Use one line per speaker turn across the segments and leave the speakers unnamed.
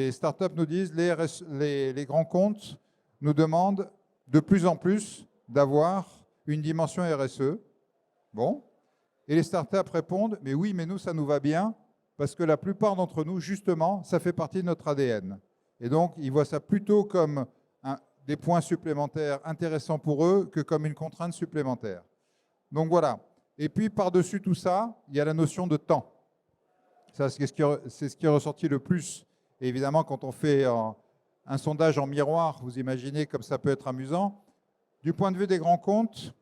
Les startups nous disent, les grands comptes nous demandent de plus en plus d'avoir une dimension RSE. Bon. Et les startups répondent, mais oui, mais nous, ça nous va bien, parce que la plupart d'entre nous, justement, ça fait partie de notre ADN. Et donc, ils voient ça plutôt comme des points supplémentaires intéressants pour eux que comme une contrainte supplémentaire. Donc voilà. Et puis, par-dessus tout ça, il y a la notion de temps. Ça, c'est ce qui est ressorti le plus. Et évidemment, quand on fait un sondage en miroir, vous imaginez comme ça peut être amusant. Du point de vue des grands comptes,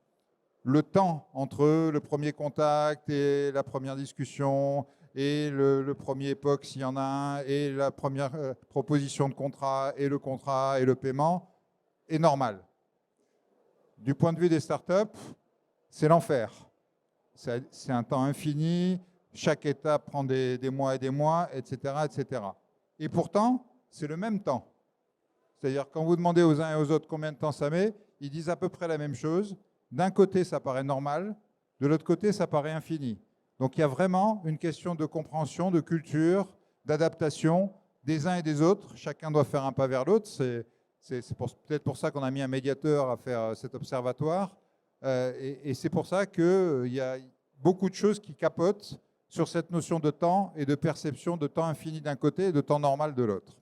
le temps entre le premier contact et la première discussion et le premier POC s'il y en a un et la première proposition de contrat et le paiement est normal. Du point de vue des startups, c'est l'enfer. C'est un temps infini, chaque étape prend des mois et des mois, etc., etc. Et pourtant, c'est le même temps. C'est-à-dire, quand vous demandez aux uns et aux autres combien de temps ça met, ils disent à peu près la même chose. D'un côté, ça paraît normal, de l'autre côté, ça paraît infini. Donc, il y a vraiment une question de compréhension, de culture, d'adaptation des uns et des autres. Chacun doit faire un pas vers l'autre. C'est peut-être pour ça qu'on a mis un médiateur à faire cet observatoire. Et c'est pour ça qu'il y a beaucoup de choses qui capotent sur cette notion de temps et de perception de temps infini d'un côté et de temps normal de l'autre.